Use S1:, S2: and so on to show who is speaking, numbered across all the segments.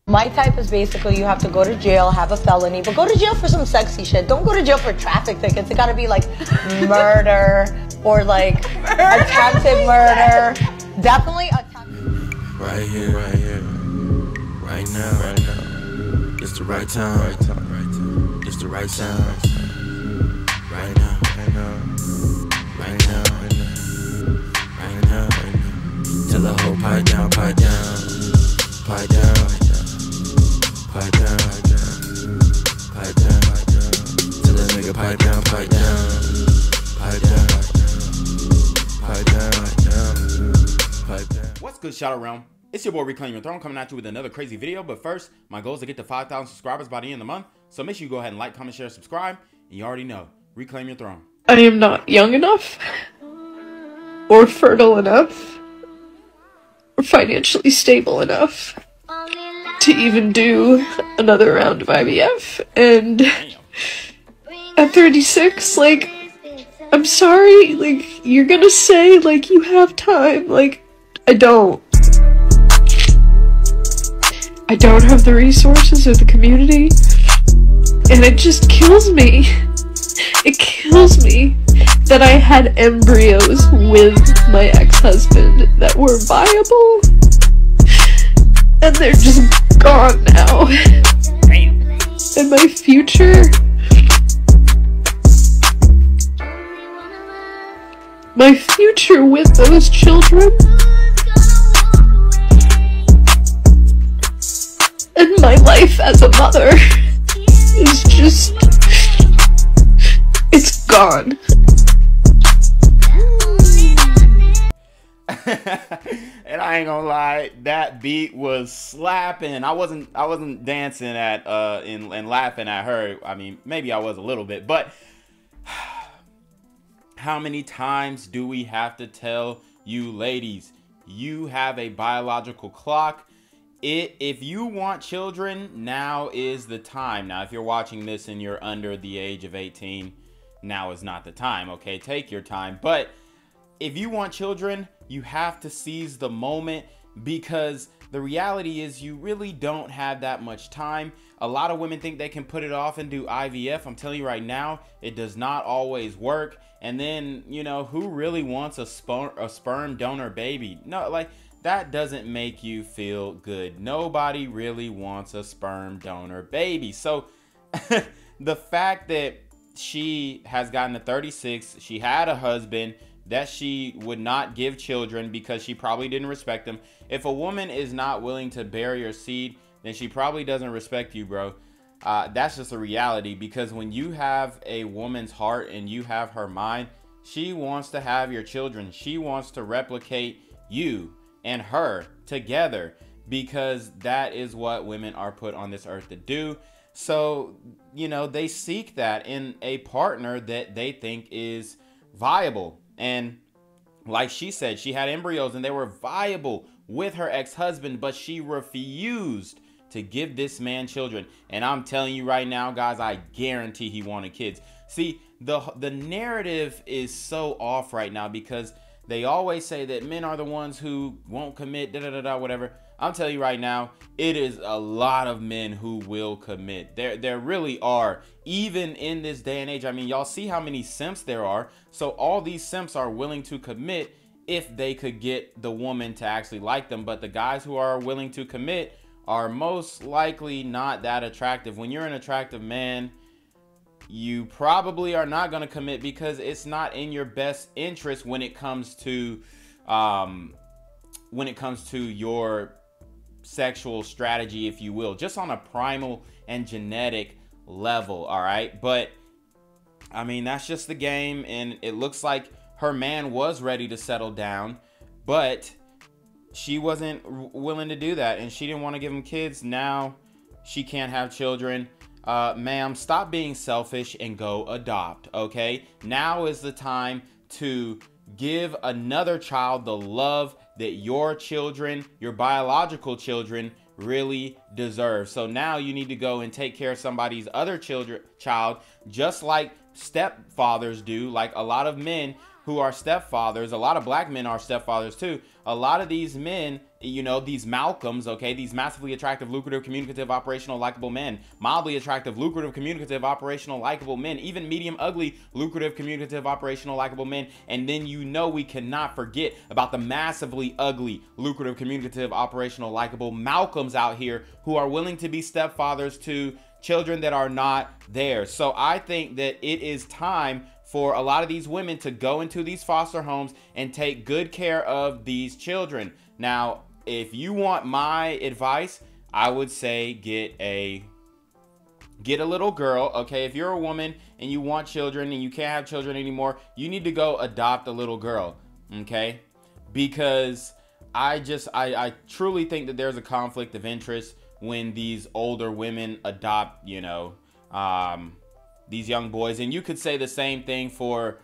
S1: My type is basically you have to go to jail, have a felony, but go to jail for some sexy shit. Don't go to jail for traffic tickets. It gotta be like murder or like attempted murder. Definitely attempted.
S2: Right here, right now. It's the right time, It's the right time, right now. Tell the whole pipe down. Tell that nigga pipe down.
S3: What's good, Shadow Realm? It's your boy Reclaim Your Throne coming at you with another crazy video. But first, my goal is to get to 5,000 subscribers by the end of the month. So make sure you go ahead and like, comment, share, subscribe. And you already know, Reclaim Your Throne.
S4: I am not young enough, or fertile enough, or financially stable enough to even do another round of IVF. And at 36, like, I'm sorry, like, you're gonna say, like, you have time. Like, I don't have the resources or the community, and it just kills me. It kills me that I had embryos with my ex-husband that were viable, and they're just gone now. And my future with those children and my life as a mother is just, it's gone.
S3: And I ain't gonna lie, that beat was slapping. I wasn't dancing at and laughing at her. I mean, maybe I was a little bit, but how many times do we have to tell you ladies, you have a biological clock? If you want children, now is the time. Now, if you're watching this and you're under the age of 18, now is not the time, okay? Take your time. But if you want children, you have to seize the moment, because the reality is you really don't have that much time. A lot of women think they can put it off and do IVF. I'm telling you right now, it does not always work. And then, you know, who really wants a sperm donor baby? No, like, that doesn't make you feel good. Nobody really wants a sperm donor baby. So the fact that she has gotten to 36, she had a husband that she would not give children because she probably didn't respect them. If a woman is not willing to bear your seed, then she probably doesn't respect you, bro. That's just a reality, because when you have a woman's heart and you have her mind, she wants to have your children. She wants to replicate you and her together, because that is what women are put on this earth to do. So, you know, they seek that in a partner that they think is viable. And like she said, she had embryos and they were viable with her ex-husband, but she refused to give this man children. And I'm telling you right now, guys, I guarantee he wanted kids. See, the narrative is so off right now, because they always say that men are the ones who won't commit, whatever. I'm telling you right now, it is a lot of men who will commit. There really are. Even in this day and age, I mean, y'all see how many simps there are. So all these simps are willing to commit if they could get the woman to actually like them. But the guys who are willing to commit are most likely not that attractive. When you're an attractive man, you probably are not going to commit, because it's not in your best interest when it comes to your sexual strategy, if you will, just on a primal and genetic level. All right, but I mean, that's just the game, and it looks like her man was ready to settle down, but she wasn't willing to do that, and she didn't want to give him kids. Now she can't have children. Ma'am, stop being selfish and go adopt, okay? Now is the time to give another child the love that your children, your biological children, really deserve. So now you need to go and take care of somebody's other child, just like stepfathers do. Like a lot of men who are stepfathers, a lot of black men are stepfathers too. A lot of these men you know, these Malcolms, okay, these massively attractive, lucrative, communicative, operational, likable men, mildly attractive, lucrative, communicative, operational, likable men, even medium ugly, lucrative, communicative, operational, likable men. And then, you know, we cannot forget about the massively ugly, lucrative, communicative, operational, likable Malcolms out here who are willing to be stepfathers to children that are not theirs. So I think that it is time for a lot of these women to go into these foster homes and take good care of these children. Now, if you want my advice, I would say get a little girl, okay? If you're a woman and you want children and you can't have children anymore, you need to go adopt a little girl, okay? Because I truly think that there's a conflict of interest when these older women adopt, you know, these young boys. And you could say the same thing for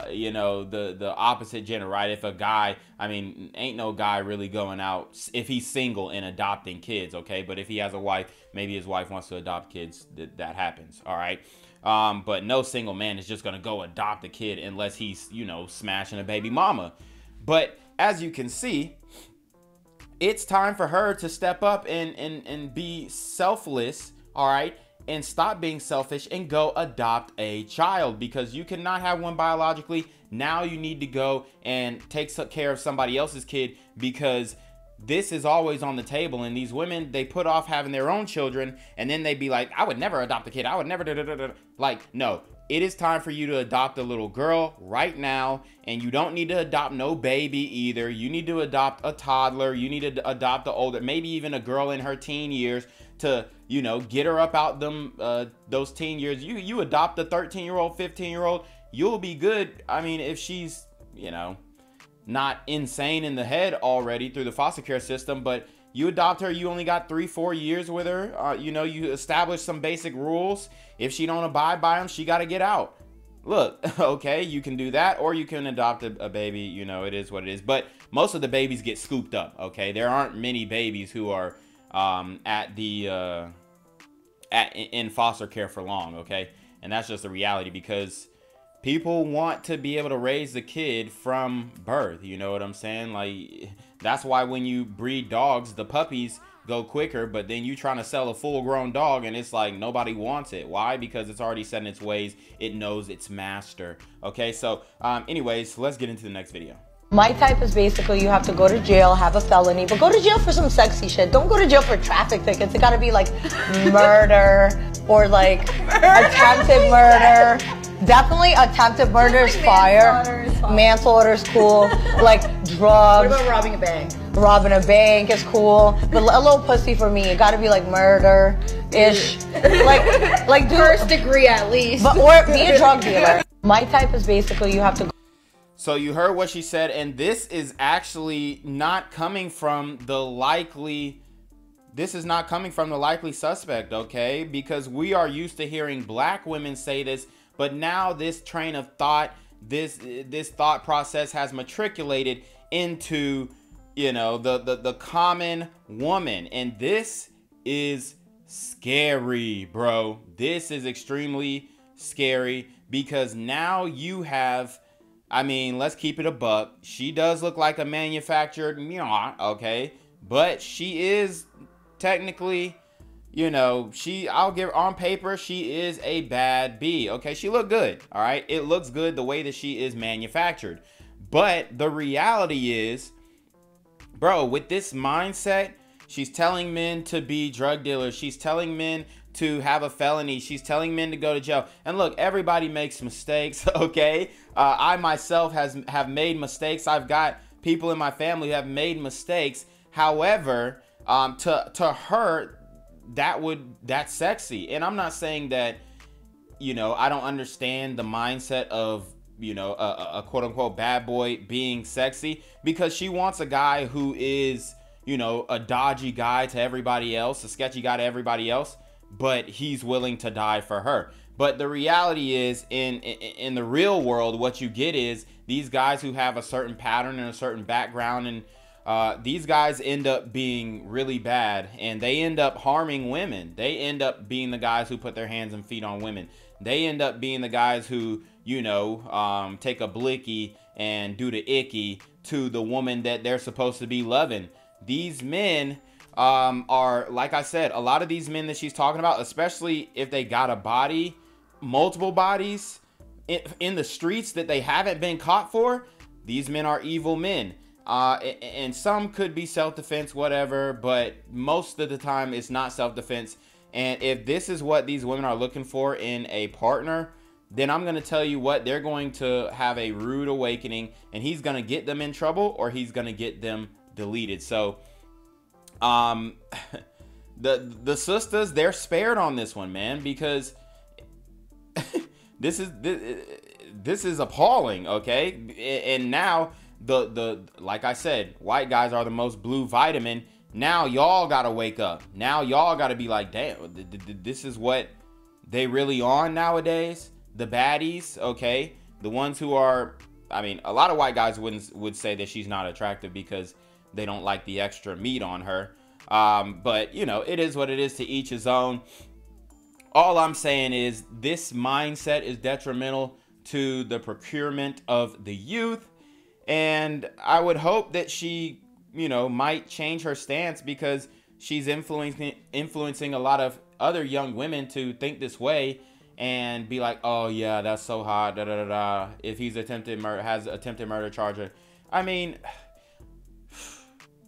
S3: you know, the opposite gender, right? If a guy, I mean, ain't no guy really going out if he's single and adopting kids, okay? But if he has a wife, maybe his wife wants to adopt kids, that happens, all right? But no single man is just gonna go adopt a kid unless he's, you know, smashing a baby mama. But as you can see, it's time for her to step up and be selfless, all right? And stop being selfish and go adopt a child, because you cannot have one biologically. Now you need to go and take care of somebody else's kid, because this is always on the table. And these women, they put off having their own children, and then they be like, I would never adopt a kid. I would never Like, no, it is time for you to adopt a little girl right now. And you don't need to adopt no baby either. You need to adopt a toddler. You need to adopt the older, maybe even a girl in her teen years, to, you know, get her up out them those teen years. You adopt a 13-year-old, 15-year-old, you'll be good. I mean, if she's, you know, not insane in the head already through the foster care system, but you adopt her, you only got 3-4 years with her. You know, you establish some basic rules. If she don't abide by them, she got to get out. Look, okay, you can do that, or you can adopt a baby. You know, it is what it is. But most of the babies get scooped up, okay? There aren't many babies who are in foster care for long, okay? And that's just the reality, because people want to be able to raise the kid from birth. You know what I'm saying? Like, that's why when you breed dogs, the puppies go quicker, but then you trying to sell a full-grown dog and it's like nobody wants it. Why? Because it's already set in its ways. It knows its master. Okay, so anyways, let's get into the next video.
S1: My type is basically you have to go to jail, have a felony, but go to jail for some sexy shit. Don't go to jail for traffic tickets. It gotta be like murder or like attempted murder. Definitely attempted murder is fire. Manslaughter is cool. Like drugs.
S5: What about robbing a bank?
S1: Robbing a bank is cool. But a little pussy for me. It gotta be like murder-ish. like
S5: First degree at least.
S1: But, or be a drug dealer. My type is basically you have to go.
S3: So you heard what she said, and this is actually not coming from the likely, suspect, okay? Because we are used to hearing black women say this, but now this train of thought, this thought process has matriculated into, you know, the common woman. And this is scary, bro. This is extremely scary, because now you have, I mean, let's keep it a buck. She does look like a manufactured okay? But she is technically, you know, I'll give on paper, she is a bad bee, okay? She look good, all right? It looks good the way that she is manufactured. But the reality is, bro, with this mindset, she's telling men to be drug dealers. She's telling men to have a felony. She's telling men to go to jail. And look, everybody makes mistakes, okay? I myself have made mistakes. I've got people in my family who have made mistakes. However, to her, that's sexy. And I'm not saying that, you know, I don't understand the mindset of, you know, a quote unquote bad boy being sexy, because she wants a guy who is, you know, a dodgy guy to everybody else, a sketchy guy to everybody else, but he's willing to die for her. But the reality is, in the real world, what you get is these guys who have a certain pattern and a certain background, and these guys end up being really bad, and they end up harming women. They end up being the guys who put their hands and feet on women. They end up being the guys who, you know, take a blicky and do the icky to the woman that they're supposed to be loving. these men are, like I said, a lot of these men that she's talking about, especially if they got a body, multiple bodies in the streets that they haven't been caught for, these men are evil men. And some could be self-defense, whatever, but most of the time it's not self-defense. And if this is what these women are looking for in a partner, then I'm going to tell you what, they're going to have a rude awakening, and he's going to get them in trouble or he's going to get them deleted. So the sisters, they're spared on this one, man, because this is appalling. Okay. And now the like I said, white guys are the most blue vitamin. Now y'all gotta wake up. Now y'all gotta be like, damn, this is what they really on nowadays. The baddies, okay, the ones who are, I mean, a lot of white guys would say that she's not attractive because they don't like the extra meat on her. But you know, it is what it is, to each his own. All I'm saying is this mindset is detrimental to the procurement of the youth. And I would hope that she, you know, might change her stance, because she's influencing a lot of other young women to think this way and be like, oh yeah, that's so hot, da da da da. If he's has attempted murder charge. I mean,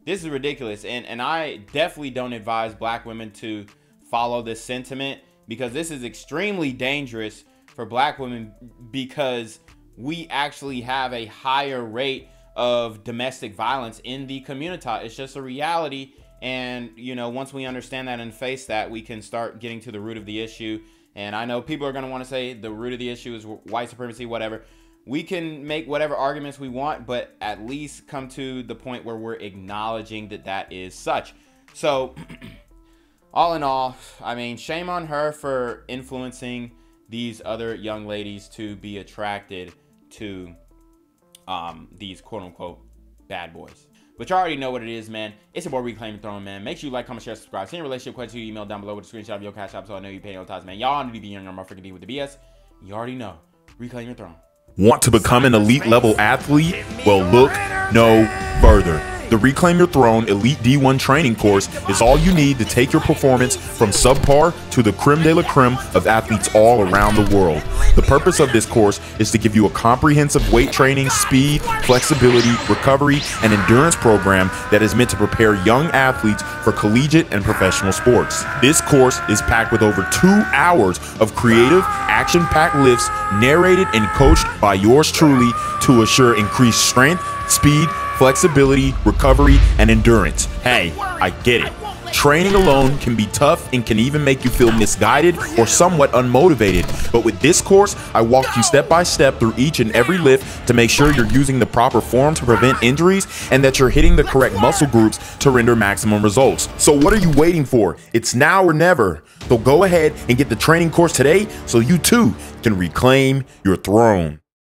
S3: this is ridiculous. And I definitely don't advise black women to follow this sentiment, because this is extremely dangerous for black women, because we actually have a higher rate of domestic violence in the community. It's just a reality. And, you know, once we understand that and face that, we can start getting to the root of the issue. And I know people are going to want to say the root of the issue is white supremacy, whatever. We can make whatever arguments we want, but at least come to the point where we're acknowledging that that is such. So all in all, I mean, shame on her for influencing these other young ladies to be attracted to these quote-unquote bad boys. But you already know what it is, man. It's your boy Reclaim Your Throne, man. Make sure you like, comment, share, subscribe. Send your relationship question to your email down below with a screenshot of your CashApp, so I know you pay no ties, man. Y'all need to be young, I'm freaking deal with the BS. You already know. Reclaim your throne.
S6: Want to become an elite level athlete? Well, look no further. The Reclaim Your Throne Elite D1 training course is all you need to take your performance from subpar to the creme de la creme of athletes all around the world. The purpose of this course is to give you a comprehensive weight training, speed, flexibility, recovery, and endurance program that is meant to prepare young athletes for collegiate and professional sports. This course is packed with over 2 hours of creative, action-packed lifts narrated and coached by yours truly to assure increased strength, speed, flexibility, recovery, and endurance. Hey, I get it. Training alone can be tough and can even make you feel misguided or somewhat unmotivated. But with this course, I walk you step by step through each and every lift to make sure you're using the proper form to prevent injuries and that you're hitting the correct muscle groups to render maximum results. So what are you waiting for? It's now or never. So go ahead and get the training course today so you too can reclaim your throne.